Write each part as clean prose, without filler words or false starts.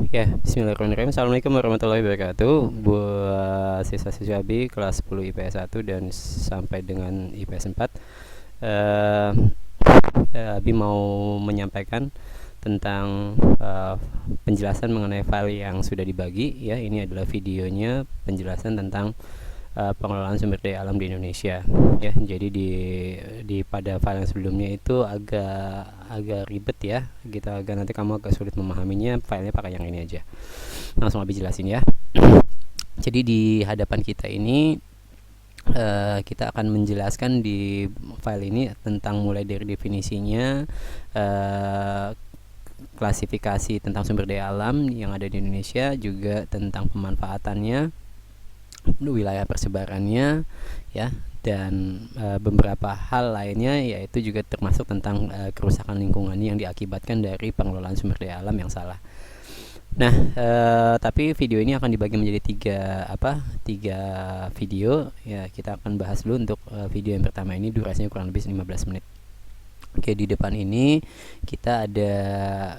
Ya, bismillahirrahmanirrahim. Assalamualaikum warahmatullahi wabarakatuh. Buat siswa-siswi AB kelas 10 IPS 1 dan sampai dengan IPS 4. eh Abi mau menyampaikan tentang penjelasan mengenai file yang sudah dibagi ya. Ini adalah videonya penjelasan tentang pengelolaan sumber daya alam di Indonesia ya. Jadi di pada file yang sebelumnya itu agak ribet ya, kita nanti kamu agak sulit memahaminya. Filenya pakai yang ini aja, langsung Abi jelasin ya. Jadi di hadapan kita ini kita akan menjelaskan di file ini tentang mulai dari definisinya, klasifikasi tentang sumber daya alam yang ada di Indonesia, juga tentang pemanfaatannya, wilayah persebarannya ya, dan beberapa hal lainnya, yaitu juga termasuk tentang kerusakan lingkungan yang diakibatkan dari pengelolaan sumber daya alam yang salah. Nah, tapi video ini akan dibagi menjadi tiga video ya. Kita akan bahas dulu untuk video yang pertama ini, durasinya kurang lebih 15 menit. Oke, di depan ini kita ada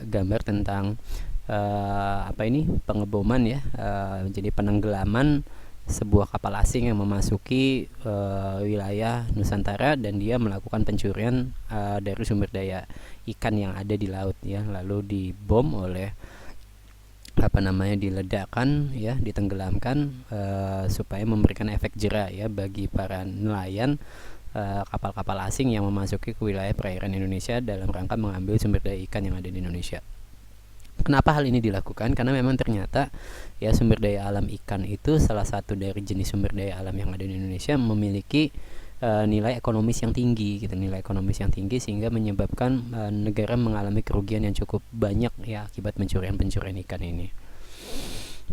gambar tentang pengeboman ya, jadi penenggelaman sebuah kapal asing yang memasuki wilayah Nusantara, dan dia melakukan pencurian dari sumber daya ikan yang ada di laut ya, lalu dibom oleh diledakkan ya, ditenggelamkan supaya memberikan efek jera ya bagi para nelayan kapal-kapal asing yang memasuki ke wilayah perairan Indonesia dalam rangka mengambil sumber daya ikan yang ada di Indonesia. Kenapa hal ini dilakukan? Karena memang ternyata ya, sumber daya alam ikan itu salah satu dari jenis sumber daya alam yang ada di Indonesia, memiliki nilai ekonomis yang tinggi gitu, nilai ekonomis yang tinggi, sehingga menyebabkan negara mengalami kerugian yang cukup banyak ya akibat pencurian ikan ini.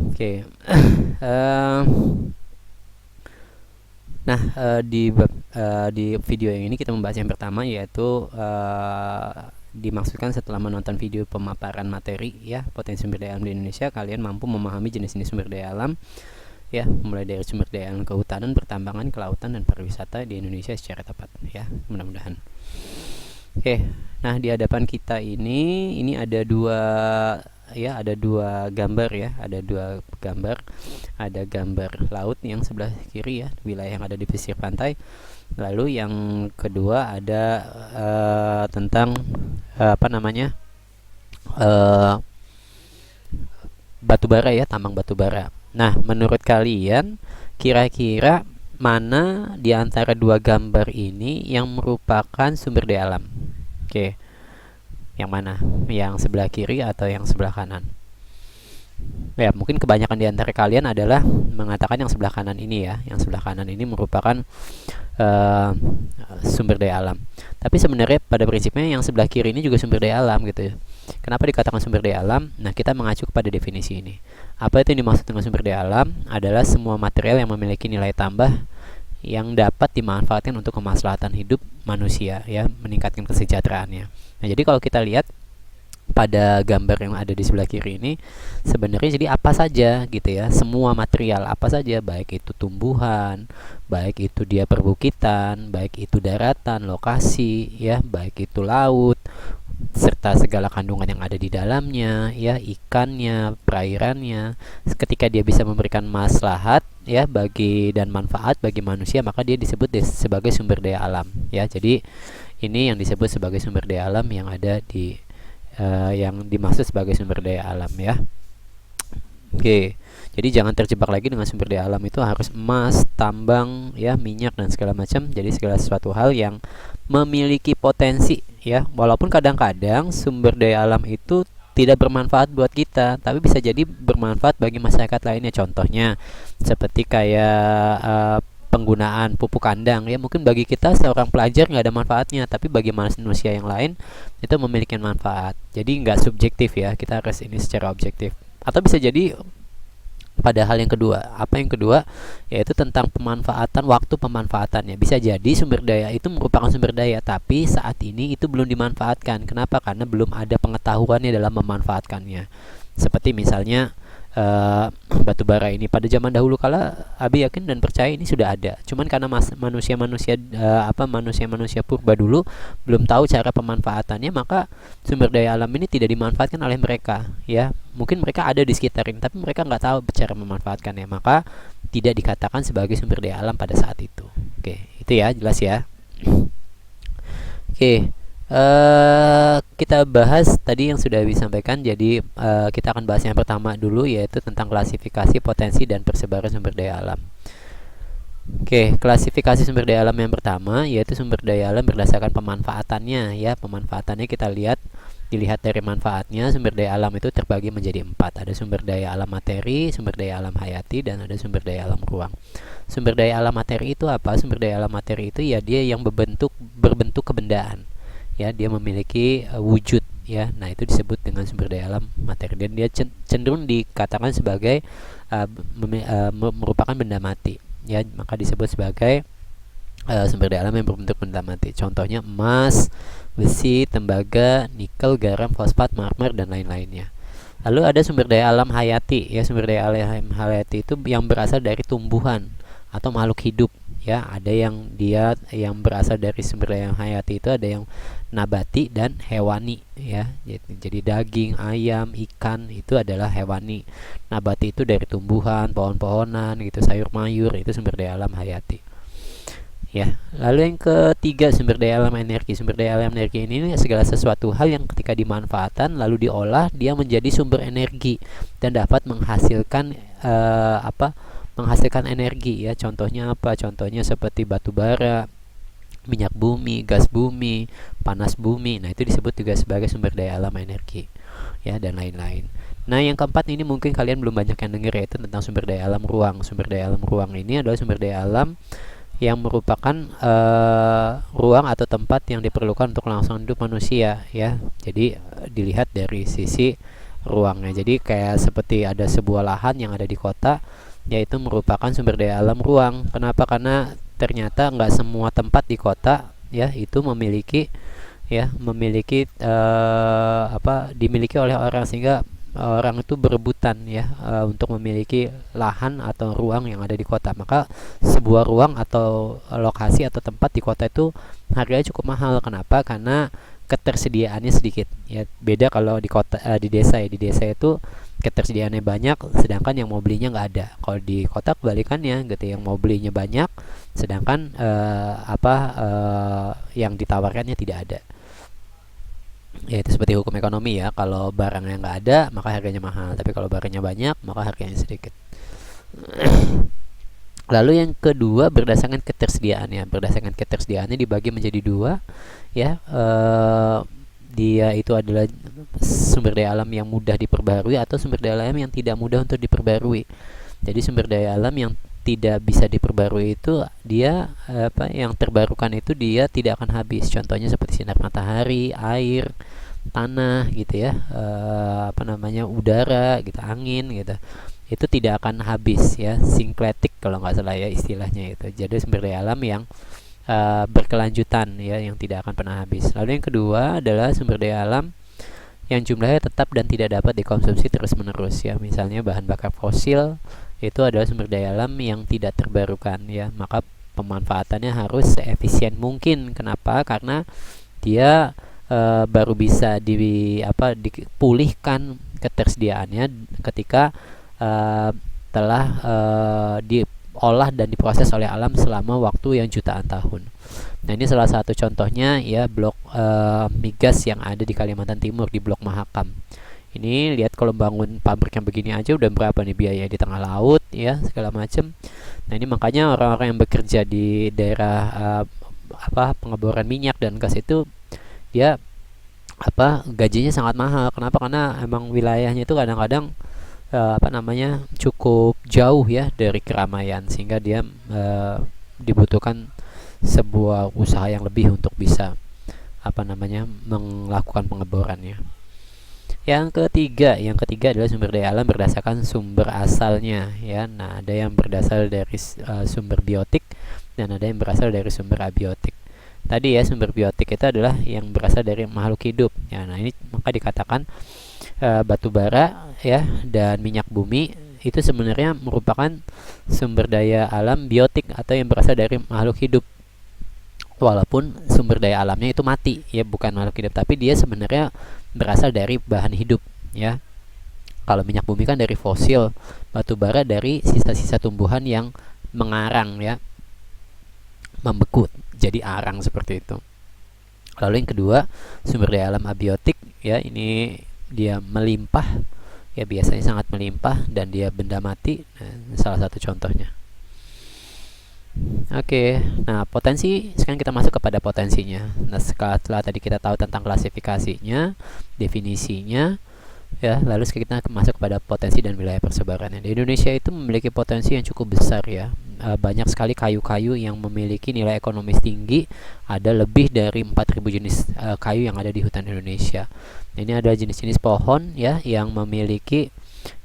Oke. Nah, di video yang ini kita membahas yang pertama, yaitu dimaksudkan setelah menonton video pemaparan materi ya potensi sumber daya alam di Indonesia, kalian mampu memahami jenis-jenis sumber daya alam ya, mulai dari sumber daya alam kehutanan, pertambangan, kelautan, dan pariwisata di Indonesia secara tepat ya, mudah-mudahan. Oke, nah di hadapan kita ini ada dua gambar ya, ada gambar laut yang sebelah kiri ya, wilayah yang ada di pesisir pantai. Lalu yang kedua ada tentang batu bara ya, tambang batu bara. Nah, menurut kalian kira-kira mana di antara dua gambar ini yang merupakan sumber daya alam? Oke, yang mana? Yang sebelah kiri atau yang sebelah kanan? Ya, mungkin kebanyakan di antara kalian adalah mengatakan yang sebelah kanan ini ya. Yang sebelah kanan ini merupakan sumber daya alam. Tapi sebenarnya pada prinsipnya yang sebelah kiri ini juga sumber daya alam gitu ya. Kenapa dikatakan sumber daya alam? Nah, kita mengacu kepada definisi ini. Apa itu yang dimaksud dengan sumber daya alam? Adalah semua material yang memiliki nilai tambah yang dapat dimanfaatkan untuk kemaslahatan hidup manusia ya, meningkatkan kesejahteraannya. Nah, jadi kalau kita lihat pada gambar yang ada di sebelah kiri ini, sebenarnya jadi apa saja gitu ya, semua material apa saja, baik itu tumbuhan, baik itu dia perbukitan, baik itu daratan, lokasi ya, baik itu laut, serta segala kandungan yang ada di dalamnya ya, ikannya, perairannya. Ketika dia bisa memberikan maslahat ya bagi dan manfaat bagi manusia, maka dia disebut sebagai sumber daya alam ya. Jadi ini yang disebut sebagai sumber daya alam yang ada di yang dimaksud sebagai sumber daya alam ya. Oke, jadi jangan terjebak lagi dengan sumber daya alam itu harus emas, tambang ya, minyak, dan segala macam. Jadi segala sesuatu hal yang memiliki potensi ya, walaupun kadang-kadang sumber daya alam itu tidak bermanfaat buat kita, tapi bisa jadi bermanfaat bagi masyarakat lainnya. Contohnya seperti kayak penggunaan pupuk kandang ya, mungkin bagi kita seorang pelajar nggak ada manfaatnya, tapi bagi manusia yang lain itu memiliki manfaat. Jadi nggak subjektif ya, kita harus ini secara objektif. Atau bisa jadi pada hal yang kedua. Apa yang kedua? Yaitu tentang pemanfaatan, waktu pemanfaatannya. Bisa jadi sumber daya itu merupakan sumber daya, tapi saat ini itu belum dimanfaatkan. Kenapa? Karena belum ada pengetahuannya dalam memanfaatkannya. Seperti misalnya batu bara ini. Pada zaman dahulu kala, Abi yakin dan percaya ini sudah ada. Cuman karena manusia-manusia purba dulu belum tahu cara pemanfaatannya, maka sumber daya alam ini tidak dimanfaatkan oleh mereka. Ya, mungkin mereka ada di sekitar ini, tapi mereka nggak tahu cara memanfaatkannya. Maka tidak dikatakan sebagai sumber daya alam pada saat itu. Oke, itu ya, jelas ya. Oke. Kita bahas tadi yang sudah disampaikan. Jadi kita akan bahas yang pertama dulu, yaitu tentang klasifikasi, potensi, dan persebaran sumber daya alam. Oke, klasifikasi sumber daya alam yang pertama yaitu sumber daya alam berdasarkan pemanfaatannya. Ya, pemanfaatannya kita dilihat dari manfaatnya. Sumber daya alam itu terbagi menjadi 4. Ada sumber daya alam materi, sumber daya alam hayati, dan ada sumber daya alam ruang. Sumber daya alam materi itu apa? Sumber daya alam materi itu ya dia yang berbentuk kebendaan. Ya, dia memiliki wujud, ya. Nah, itu disebut dengan sumber daya alam materi, dan dia cenderung dikatakan sebagai merupakan benda mati, ya. Maka disebut sebagai sumber daya alam yang berbentuk benda mati. Contohnya emas, besi, tembaga, nikel, garam, fosfat, marmer, dan lain-lainnya. Lalu ada sumber daya alam hayati, ya. Sumber daya alam hayati itu yang berasal dari tumbuhan atau makhluk hidup, ya. Ada yang berasal dari sumber daya hayati itu ada yang nabati dan hewani, ya. Jadi daging, ayam, ikan itu adalah hewani. Nabati itu dari tumbuhan, pohon-pohonan gitu, sayur mayur, itu sumber daya alam hayati. Ya. Lalu yang ketiga, sumber daya alam energi. Sumber daya alam energi ini segala sesuatu hal yang ketika dimanfaatkan lalu diolah dia menjadi sumber energi dan dapat menghasilkan menghasilkan energi, ya. Contohnya apa? Contohnya seperti batu bara, minyak bumi, gas bumi, panas bumi. Nah, itu disebut juga sebagai sumber daya alam energi, ya, dan lain-lain. Nah, yang keempat ini mungkin kalian belum banyak yang dengar, yaitu tentang sumber daya alam ruang. Sumber daya alam ruang ini adalah sumber daya alam yang merupakan ruang atau tempat yang diperlukan untuk langsung hidup manusia, ya. Jadi dilihat dari sisi ruangnya. Jadi kayak seperti ada sebuah lahan yang ada di kota, yaitu merupakan sumber daya alam ruang. Kenapa? Karena ternyata nggak semua tempat di kota, ya, itu memiliki dimiliki oleh orang, sehingga orang itu berebutan, ya, untuk memiliki lahan atau ruang yang ada di kota. Maka sebuah ruang atau lokasi atau tempat di kota itu harganya cukup mahal. Kenapa? Karena ketersediaannya sedikit, ya. Beda kalau di kota, di desa, ya. Di desa itu ketersediaannya banyak, sedangkan yang mau belinya nggak ada. Kalau di kota kebalikannya, gitu, yang mau belinya banyak, sedangkan yang ditawarkannya tidak ada. Ya, itu seperti hukum ekonomi, ya. Kalau barangnya nggak ada, maka harganya mahal. Tapi kalau barangnya banyak, maka harganya sedikit. Lalu yang kedua, berdasarkan ketersediaannya. Berdasarkan ketersediaannya dibagi menjadi 2, ya. Dia itu adalah sumber daya alam yang mudah diperbarui atau sumber daya alam yang tidak mudah untuk diperbarui. Jadi sumber daya alam yang tidak bisa diperbarui itu dia yang terbarukan itu dia tidak akan habis. Contohnya seperti sinar matahari, air, tanah, gitu, ya. Udara, gitu, angin, gitu. Itu tidak akan habis, ya. Sinkletik kalau nggak salah, ya, istilahnya itu. Jadi sumber daya alam yang berkelanjutan, ya, yang tidak akan pernah habis. Lalu yang kedua adalah sumber daya alam yang jumlahnya tetap dan tidak dapat dikonsumsi terus-menerus, ya. Misalnya bahan bakar fosil itu adalah sumber daya alam yang tidak terbarukan, ya. Maka pemanfaatannya harus seefisien mungkin. Kenapa? Karena dia baru bisa dipulihkan ketersediaannya ketika telah diolah dan diproses oleh alam selama waktu yang jutaan tahun. Nah, ini salah satu contohnya, ya, blok migas yang ada di Kalimantan Timur, di Blok Mahakam. Ini lihat, kalau bangun pabrik yang begini aja udah berapa nih biaya di tengah laut, ya, segala macam. Nah, ini makanya orang-orang yang bekerja di daerah pengeboran minyak dan gas itu dia gajinya sangat mahal. Kenapa? Karena emang wilayahnya itu kadang-kadang cukup jauh, ya, dari keramaian, sehingga dia dibutuhkan sebuah usaha yang lebih untuk bisa melakukan pengeborannya. Yang ketiga adalah sumber daya alam berdasarkan sumber asalnya, ya. Nah, ada yang berasal dari sumber biotik dan ada yang berasal dari sumber abiotik. Tadi, ya, sumber biotik itu adalah yang berasal dari makhluk hidup, ya. Nah, ini maka dikatakan batu bara ya dan minyak bumi itu sebenarnya merupakan sumber daya alam biotik atau yang berasal dari makhluk hidup. Walaupun sumber daya alamnya itu mati ya, bukan makhluk hidup, tapi dia sebenarnya berasal dari bahan hidup ya. Kalau minyak bumi kan dari fosil, batu bara dari sisa-sisa tumbuhan yang mengarang ya, membeku jadi arang seperti itu. Lalu yang kedua, sumber daya alam abiotik ya, ini dia melimpah ya, biasanya sangat melimpah dan dia benda mati. Nah, salah satu contohnya. Oke, nah potensi, sekarang kita masuk kepada potensinya. Nah, setelah tadi kita tahu tentang klasifikasinya, definisinya, ya, lalu kita masuk kepada potensi dan wilayah persebarannya. Di Indonesia itu memiliki potensi yang cukup besar ya. Banyak sekali kayu-kayu yang memiliki nilai ekonomis tinggi. Ada lebih dari 4.000 jenis kayu yang ada di hutan Indonesia. Ini ada jenis-jenis pohon ya yang memiliki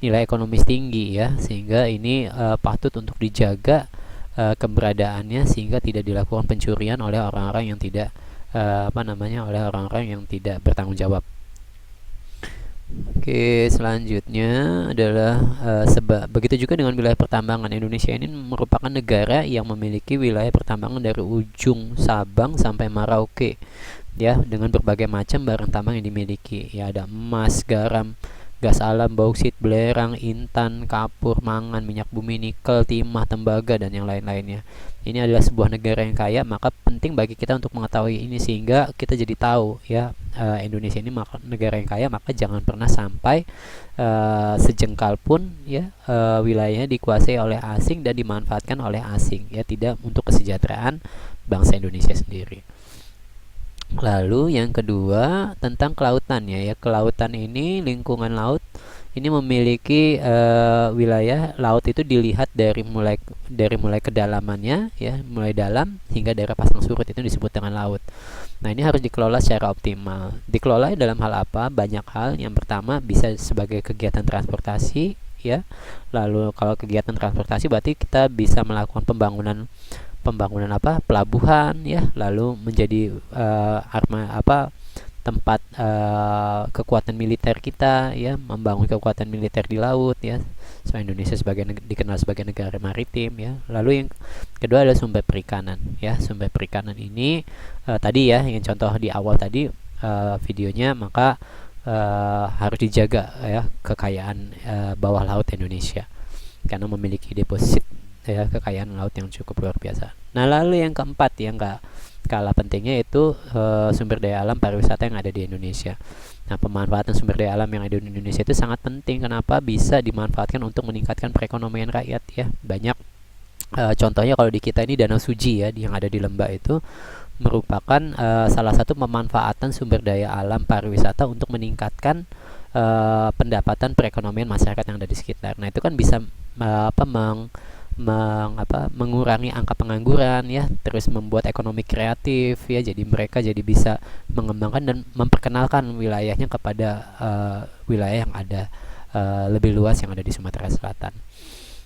nilai ekonomis tinggi ya, sehingga ini patut untuk dijaga keberadaannya sehingga tidak dilakukan pencurian oleh orang-orang yang tidak oleh orang-orang yang tidak bertanggung jawab. Oke, selanjutnya adalah begitu juga dengan wilayah pertambangan. Indonesia ini merupakan negara yang memiliki wilayah pertambangan dari ujung Sabang sampai Merauke, ya, dengan berbagai macam barang tambang yang dimiliki. Ya, ada emas, garam, gas alam, bauksit, belerang, intan, kapur, mangan, minyak bumi, nikel, timah, tembaga, dan yang lain-lainnya. Ini adalah sebuah negara yang kaya, maka penting bagi kita untuk mengetahui ini sehingga kita jadi tahu ya, Indonesia ini negara yang kaya, maka jangan pernah sampai sejengkal pun ya wilayahnya dikuasai oleh asing dan dimanfaatkan oleh asing ya, tidak untuk kesejahteraan bangsa Indonesia sendiri. Lalu yang kedua tentang kelautan ya, kelautan ini, lingkungan laut ini memiliki wilayah laut itu dilihat dari mulai kedalamannya ya, mulai dalam hingga daerah pasang surut itu disebut dengan laut. Nah, ini harus dikelola secara optimal. Dikelola dalam hal apa? Banyak hal. Yang pertama bisa sebagai kegiatan transportasi ya. Lalu kalau kegiatan transportasi berarti kita bisa melakukan pembangunan pelabuhan ya, lalu menjadi tempat kekuatan militer kita ya, membangun kekuatan militer di laut ya. So, Indonesia dikenal sebagai negara maritim ya. Lalu yang kedua adalah sumber perikanan ya. Sumber perikanan ini tadi ya, yang contoh di awal tadi videonya, maka harus dijaga ya kekayaan bawah laut Indonesia karena memiliki deposit ya, kekayaan laut yang cukup luar biasa. Nah, lalu yang keempat yang gak kalah pentingnya itu sumber daya alam pariwisata yang ada di Indonesia. Nah, pemanfaatan sumber daya alam yang ada di Indonesia itu sangat penting. Kenapa? Bisa dimanfaatkan untuk meningkatkan perekonomian rakyat ya. Banyak contohnya kalau di kita ini Danau Suji ya, yang ada di Lembah itu merupakan salah satu pemanfaatan sumber daya alam pariwisata untuk meningkatkan pendapatan perekonomian masyarakat yang ada di sekitar. Nah, itu kan bisa mengurangi angka pengangguran ya, terus membuat ekonomi kreatif ya, jadi mereka jadi bisa mengembangkan dan memperkenalkan wilayahnya kepada wilayah yang ada lebih luas yang ada di Sumatera Selatan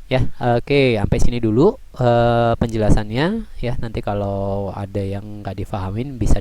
ya. Oke, sampai sini dulu penjelasannya ya. Nanti kalau ada yang nggak dipahamin bisa